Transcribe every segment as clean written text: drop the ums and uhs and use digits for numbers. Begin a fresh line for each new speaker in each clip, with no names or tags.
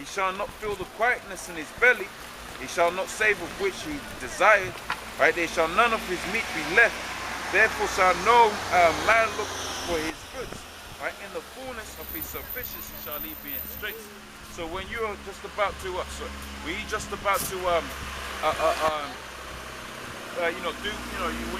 shall not feel the quietness in his belly, he shall not save of which he desired, right? There shall none of his meat be left, therefore shall no man look for his goods, right? In the fullness of his sufficiency shall he be in straits. So when you're just about to, when you're just about to, when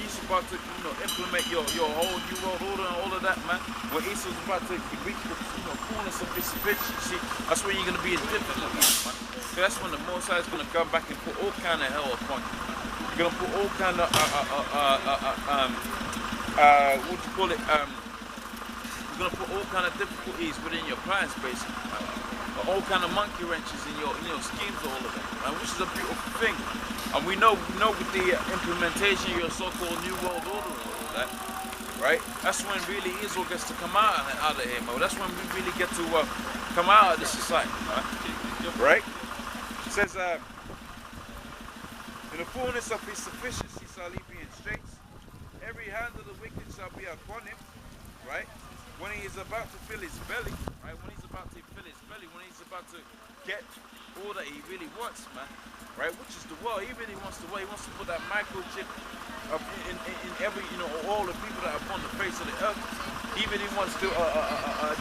he's about to, implement your whole new world order and all of that, man. When Esau's about to reach the, fullness of his sufficiency, that's when you're gonna be in difficulties, man. So that's when the Most High is gonna come back and put all kind of hell upon you. You're gonna put all kind of, what do you call it? You're gonna put all kind of difficulties within your plans, basically, man. All kind of monkey wrenches in your schemes, all of that, man, which is a beautiful thing. And we know with the implementation of your so-called New World Order and all of that, right? That's when really Israel gets to come out of here, man. That's when we really get to come out of this society, right? It says, in the fullness of his sufficiency shall he be in straits. Every hand of the wicked shall be upon him, right? When he is about to fill his belly, right? When he's about to fill his belly, when he's about to get all that he really wants, man, right? Which is the world. He really wants the world. He wants to put that microchip up in every, all the people that are upon the face of the earth. He really wants to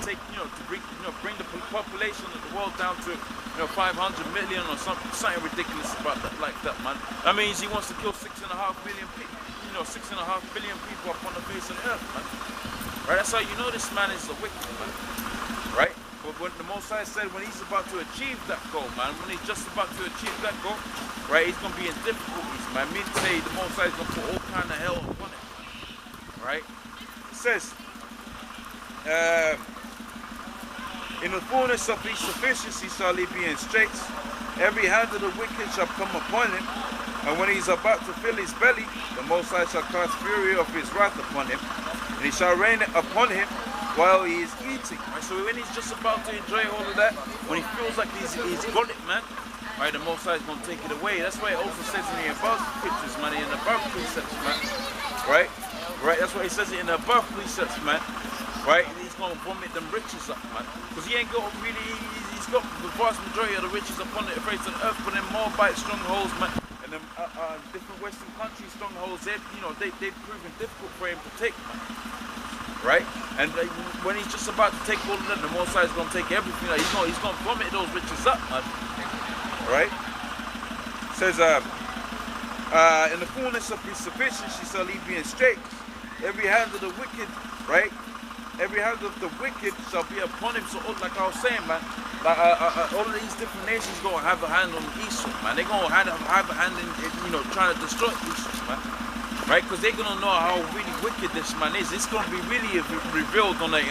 take, to bring the population of the world down to, 500 million or something ridiculous about that, like that, man. That means he wants to kill 6.5 billion people, 6.5 billion people upon the face of the earth, man. Right, that's how you know this man is a wicked man, right? But when the Most High said when he's about to achieve that goal, man, when he's just about to achieve that goal, right, he's going to be in difficulties, man. Mean to say the Most High is going to put all kind of hell upon it, man, right? It says, in the fullness of his sufficiency shall he be in straits. Every hand of the wicked shall come upon him. And when he's about to fill his belly, the Most High shall cast fury of his wrath upon him. And he shall rain upon him while he is eating. Right? So when he's just about to enjoy all of that, when he feels like he's got it, man, right, the Most High is going to take it away. That's why it also says in the above scriptures, man, in the above precepts, man, right? Right, that's why he says it in the above precepts, man, right? He's going to vomit them riches up, man, because he ain't got really, he's got the vast majority of the riches upon the face of the earth, but then more Moabite strongholds, man, and them different Western countries strongholds, they've proven difficult for him to take, man. Right? And when he's just about to take all of that, the Most High is going to take everything. He's going to vomit those riches up, man. Right? It says, in the fullness of his sufficiency shall he be in straits. Every hand of the wicked, right? Every hand of the wicked shall be upon him. So, like I was saying, man, like, all of these different nations going to have a hand on Esau, man. They're going to have a hand in, trying to destroy Esau, man. Right, because they're gonna know how really wicked this man is. It's gonna be really revealed on a,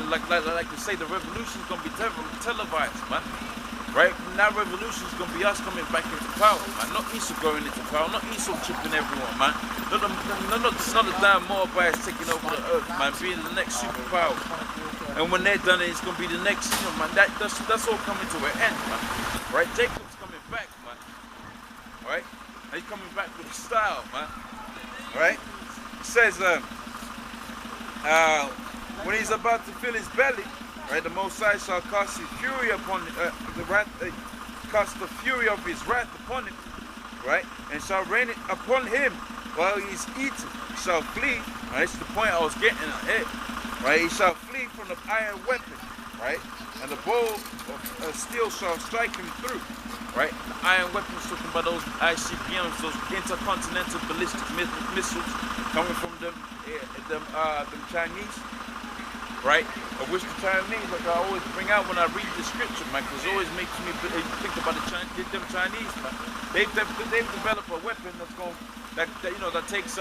like they say, the revolution's gonna be televised, man. Right, now revolution's gonna be us coming back into power, man. Not Esau going into power, not Esau chipping everyone, man. Not the damn Moabites taking over the earth, man. Being the next superpower, and when they're done, it's gonna be the next, man. That's all coming to an end, man. Right, Jacob's coming back, man. Right. He's coming back with style, man. Right? It says, when he's about to fill his belly, right, the Most High shall cast his fury upon cast the fury of his wrath upon him, right, and shall rain it upon him while he's eating. He shall flee. Right, that's the point I was getting at here. Right, he shall flee from the iron weapon, right, and the bow of steel shall strike him through. Right, the iron weapons talking about those ICBMs, those intercontinental ballistic missiles coming from them Chinese, right? Of which the Chinese, like I always bring out when I read the scripture, man, because it always makes me think about them Chinese, man. They've developed a weapon that takes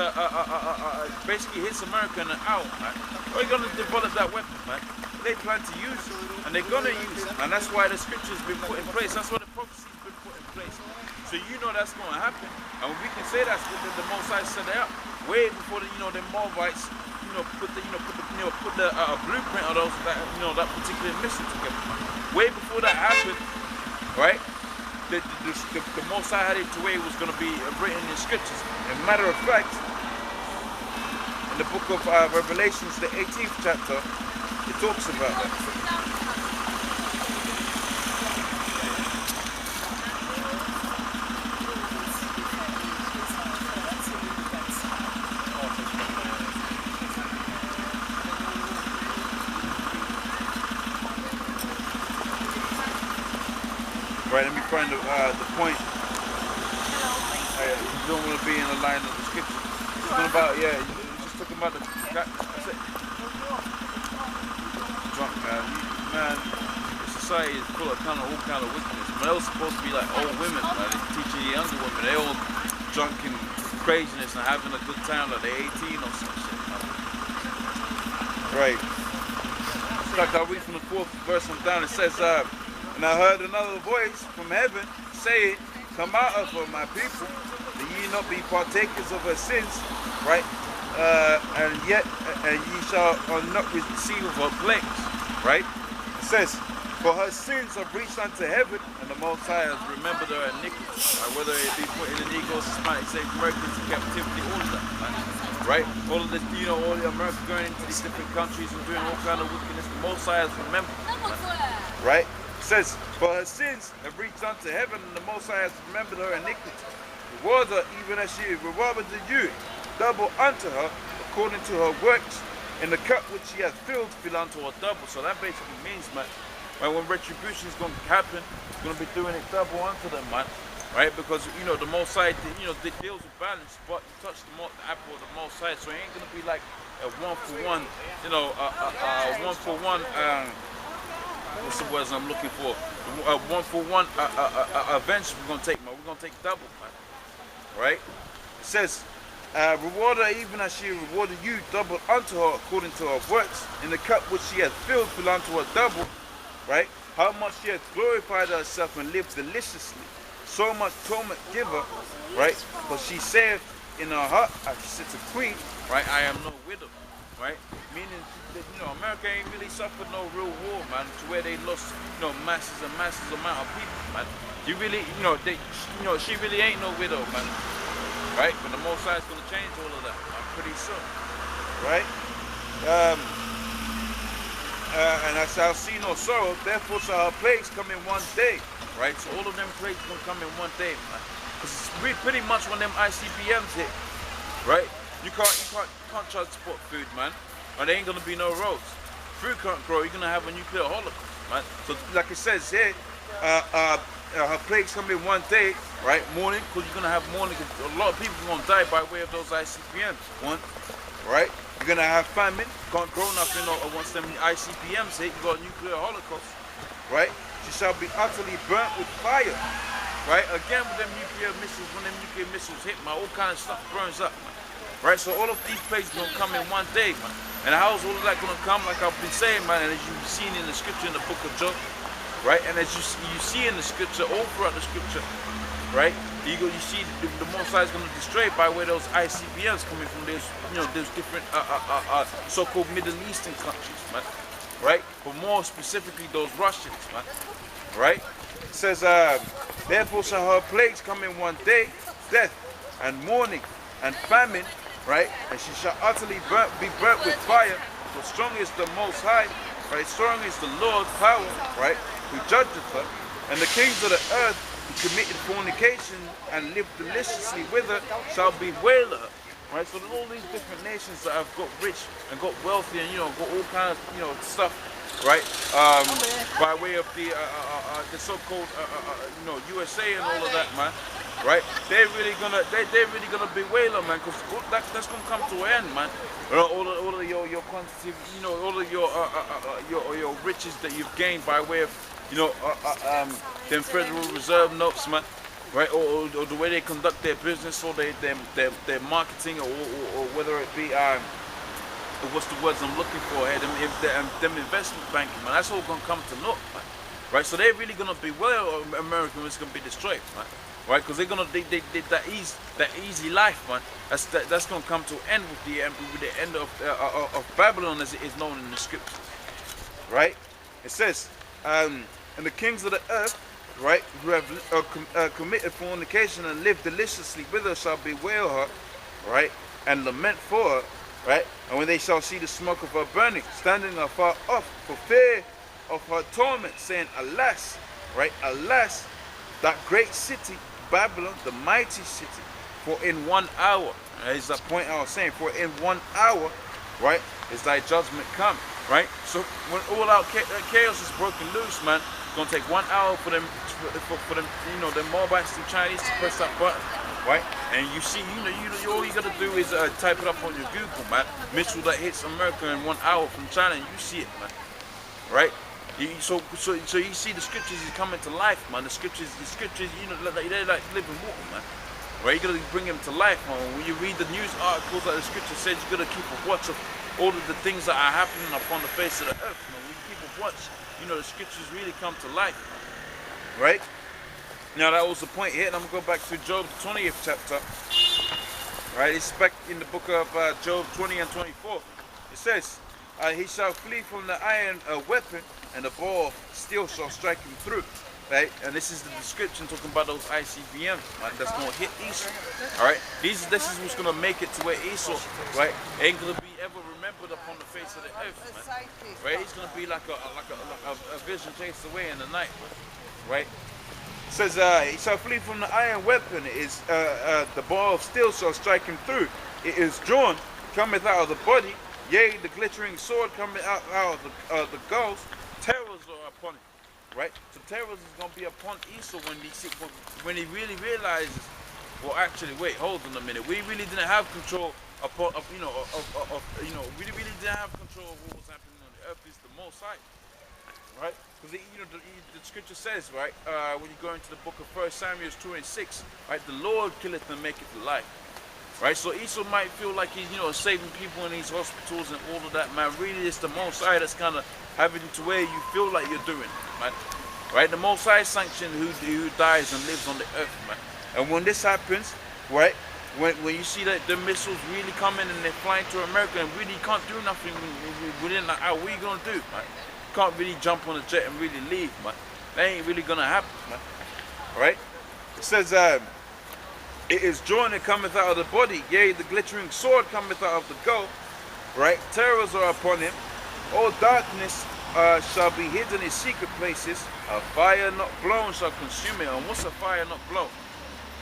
basically hits America in an hour, man. We're gonna develop that weapon, man. They plan to use it, and they're gonna use it, and that's why the scripture's been put in place. That's why the prophecy's been put in place. So that's gonna happen, and we can say that's the Most High set it up way before the Moabites put the blueprint of those that particular mission together. Way before that happened, right? The Most High had it to where it was gonna be written in scriptures. As a matter of fact, in the book of Revelations, the 18th chapter. It talks about that. Right, let me find the point. You don't want to be in the line of the scripture. It's talking about, yeah, it's just talking about the that's it. Drunk, man, the society is full of all kind of wickedness. Man, they were supposed to be like old women, man. They're teaching the younger women. They all drunk in craziness and having a good time like they're 18 or some shit, man. Right. Like I read from the 4th verse on down, it says, and I heard another voice from heaven saying, come out of her, my people, that ye not be partakers of her sins, right? And ye shall not receive of her plagues, right? It says, for her sins have reached unto heaven, and the Most High has remembered her iniquity. Right? Whether it be put in the Negroes, Hispanic, Slave Americans in captivity, all of that, right? All of this, you know, all the Americans going into these different countries and doing all kind of wickedness. The Most High has remembered, right? It says, for her sins have reached unto heaven, and the Most High has remembered her iniquity. Reward her even as she rewarded you, double unto her according to her works, and the cup which she hath filled fill unto her double. So that basically means, man, when retribution is going to happen, it's going to be doing it double unto them, man. Right? Because, you know, the Most High, you know, it deals with balance, but you touch the apple of the Most High, so it ain't going to be like a one-for-one, you know, one-for-one, what's the words I'm looking for? One-for-one avenge we're going to take, man. We're going to take double, man. Right? It says, reward her even as she rewarded you, double unto her according to her works, in the cup which she hath filled fill unto her double. Right? How much she hath glorified herself and lived deliciously, so much torment give her, right? But she saith in her heart, as she sits a queen, right? I am no widow, right? Meaning that, you know, America ain't really suffered no real war, man, to where they lost, you know, masses and masses amount of people, man. You really, you know, she really ain't no widow, man, right? But the Most High is gonna change all of that, man, pretty soon, right? And I shall see no sorrow, therefore shall her plagues come in one day, right? So all of them plagues gonna come in one day, man. Because it's pretty much when them ICBMs hit, right? You can't transport food, man, and there ain't gonna be no roads. Food can't grow. You're gonna have a nuclear holocaust, man. So like it says here, her plagues come in one day, right? Morning, because you're gonna have morning. A lot of people are gonna die by way of those ICBMs. One, right? You're gonna have famine, can't grow nothing, or once them ICBMs hit, you got a nuclear holocaust, right? She shall be utterly burnt with fire, right? Again with them nuclear missiles, when them nuclear missiles hit, man, all kind of stuff burns up, man. Right? So all of these plagues gonna come in one day, man. And how's all of that gonna come? Like I've been saying, man, and as you've seen in the scripture in the book of Job, right? And as you see in the scripture, all throughout the scripture, right? You see the Most High is going to destroy by where those ICBMs coming from. Those, you know, those different so-called Middle Eastern countries, man. Right? But more specifically, those Russians, man. Right? It says, therefore shall her plagues come in one day, death and mourning and famine, right? And she shall utterly be burnt with fire. For strong is the Most High, right? Strong is the Lord's power, right? Who judgeth her, and the kings of the earth who committed fornication and lived deliciously with her shall bewail her. Right? So there's all these different nations that have got rich and got wealthy and, you know, got all kinds of, you know, stuff, right? By way of the so-called you know, USA and all of that, man. Right? They're really gonna bewail her, man, because that's gonna come to an end, man. All of your quantitative, you know, all of your riches that you've gained by way of, you know, them Federal Reserve notes, man, right? Or the way they conduct their business, or their marketing, or whether it be what's the words I'm looking for here? Them investment banking, man. That's all gonna come to naught, man. Right? So they're really gonna bewail America when it's gonna be destroyed, man. Right? Because they're gonna that easy life, man. That's gonna come to end with the end of Babylon, as it is known in the scriptures. Right? It says, and the kings of the earth, right, who have committed fornication and lived deliciously with her shall bewail her, right, and lament for her, right, and when they shall see the smoke of her burning, standing afar off for fear of her torment, saying, alas, right, alas, that great city, Babylon, the mighty city, for in 1 hour, is the point I was saying, for in 1 hour, right, is thy judgment come. Right? So when all out chaos is broken loose, man, It's gonna take 1 hour for them, for them, you know, the Moabites and Chinese to press that button, right? And you see, all you gotta do is type it up on your Google, man. Missile that hits America in 1 hour from China, and you see it, man. Right? So you see the scriptures is coming to life, man. The scriptures, you know, they're like living water, man. Right? You gotta bring them to life, man. When you read the news articles that the scripture says, you gotta keep a watch of all of the things that are happening upon the face of the earth, man. When you keep a watch, you know, the scriptures really come to life, right? Now that was the point here, and I'm gonna go back to Job 20th chapter. Right? It's back in the book of Job 20 and 24. It says, he shall flee from the iron weapon, and the bow of steel shall strike him through. Right? And this is the description talking about those ICBMs, man, that's gonna hit Esau. Alright? This is what's gonna make it to where Esau, right, ain't gonna be ever remembered upon the face of the earth, man. Right? He's gonna be like a vision chased away in the night, right? It says, he shall flee from the iron weapon, is the bow of steel shall strike him through. It is drawn, cometh out of the body, yea, the glittering sword cometh out of the gulls, terrors are upon it. Right? So terrors is gonna be upon Esau when he really realizes, well, actually, wait, hold on a minute. We really didn't have control we really didn't have control of what was happening on the earth. It's the Most High, right? Because the scripture says, right, when you go into the book of 1 Samuel 2 and 6, right, the Lord killeth and maketh alive. Right, so Esau might feel like he's, you know, saving people in these hospitals and all of that, man. Really, it's the Most High that's kind of having to where you feel like you're doing, man. Right, the Most High sanction who dies and lives on the earth, man. And when this happens, right, when you see that the missiles really coming and they're flying to America and really can't do nothing within that hour, what are you gonna do, man? You can't really jump on a jet and really leave, man. That ain't really gonna happen, man. Right? It says, it is drawn and cometh out of the body, yea, the glittering sword cometh out of the goal, right? Terrors are upon him, all darkness shall be hidden in secret places, a fire not blown shall consume it. And what's a fire not blown?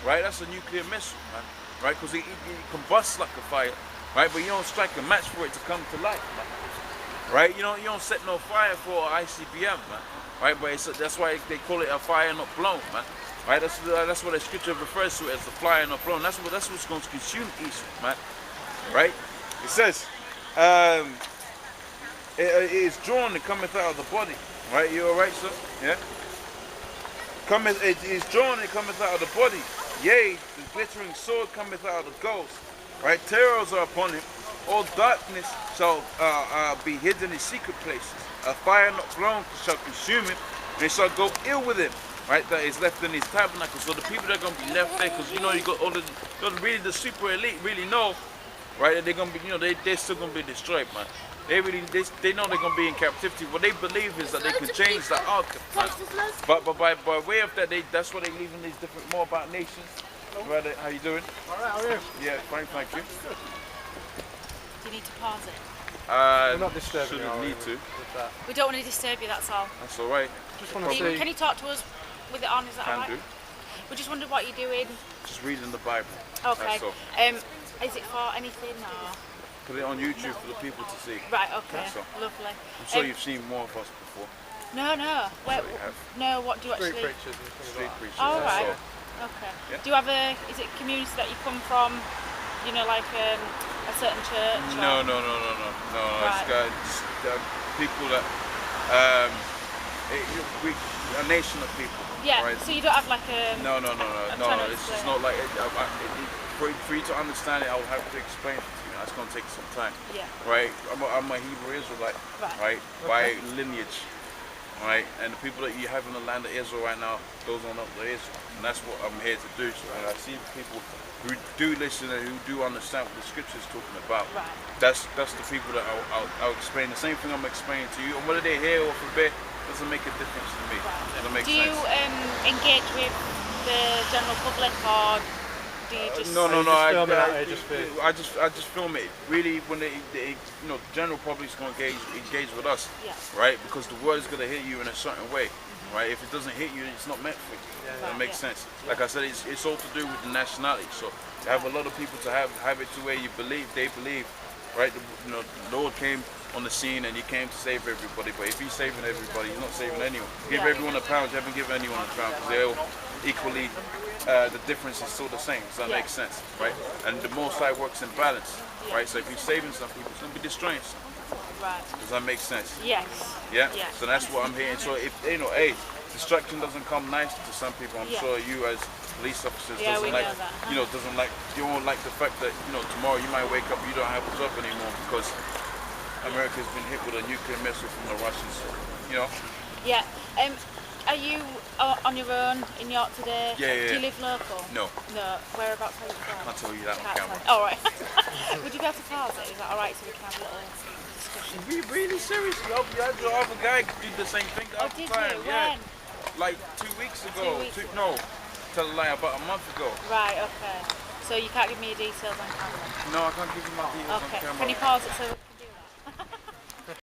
Right? That's a nuclear missile, man. Right? Because it combusts like a fire, right? But you don't strike a match for it to come to life, man. Right? You don't set no fire for an ICBM, man. Right? But that's why they call it a fire not blown, man. Right, that's what the scripture refers to as the fire not blown. That's what's going to consume Esau, man. Right? It says, it is drawn and cometh out of the body. Right? You all right, sir? Yeah. It is drawn and cometh out of the body. Yea, the glittering sword cometh out of the ghost. Right? Terrors are upon him. All darkness shall be hidden in secret places. A fire not blown shall consume him, and it shall go ill with him. Right, that is left in his tabernacle. So the people that are going to be left there, because you know you got all really the super elite really know, right, that they're going to be, you know, they're still going to be destroyed, man. They know they're going to be in captivity. What they believe is that they can change the outcome, man. But by way of that, that's why they live in these different Moabite nations. Right, how you doing?
All right, how are you?
Yeah, fine, thank you.
Do you need to pause it?
We're not disturbing you.
Shouldn't need to.
We don't want to disturb you, that's all.
That's all right.
Just want to see.
Can you talk to us with it on? Is that all right?
Can do.
We just wondered what you're doing.
Just reading the Bible.
Okay.
That's all.
Is it for anything or?
Put it on YouTube for the people to see.
Right. Okay.
That's all.
Lovely.
I'm sure you've seen more of us before.
No. Where, no. What do you
Street
actually?
preachers and things
Street
like that.
preachers.
Oh,
that's
right.
all.
Okay.
Yeah.
Do you have is it community that you come from? You know, like a certain church?
No.
Or?
Right. It's people that a nation of people.
Yeah.
Right?
So you don't have like a.
No. It's just not like for you to understand it. I will have to explain it to you. That's going to take some time.
Yeah.
Right. I'm a Hebrew Israelite.
Right.
By lineage. Right. And the people that you have in the land of Israel right now, those are not the Israel. And that's what I'm here to do. So when I see people who do listen and who do understand what the scripture is talking about,
Right.
that's the people that I'll explain. The same thing I'm explaining to you. And whether they're here or from there doesn't make a difference to me.
Right.
It'll make
Do
sense.
you engage with the general public, or do you just?
No.
I
just film it. Really, when they you know, the general public's gonna engage with us,
Yeah.
right? Because the word is gonna hit you in a certain way, right? If it doesn't hit you, it's not meant for you. That makes sense. Like I said, it's all to do with the nationality. So you have a lot of people to have it to where they believe right? The Lord came on the scene and he came to save everybody. But if he's saving everybody, he's not saving anyone. Give everyone a pound, you haven't given anyone a pound, because they're all equally, the difference is still the same. Does that make sense, right? And the Most High works in balance, right? So if he's saving some people, it's going to be destroying some.
Right.
Does that make sense?
Yes.
Yeah? So that's what I'm hearing. So if, hey, destruction doesn't come nice to some people, I'm sure you as police officers doesn't like, you won't like the fact that, tomorrow you might wake up, you don't have a job anymore because America's been hit with a nuclear missile from the Russians,
Yeah. Are you on your own in York today?
Yeah.
Do you live local?
No.
No. Whereabouts are you from?
I can't tell you that on camera.
All right. Would you be able to pause it? Is that all right so we can have a little discussion?
Really seriously, the other guy did the same thing the other
Did
time.
you?
Yeah.
When?
Like 2 weeks ago. No, tell a lie, about a month ago.
Right, okay. So you can't give me your details on camera?
No, I can't give you my details on camera.
Can you pause it so we can do that?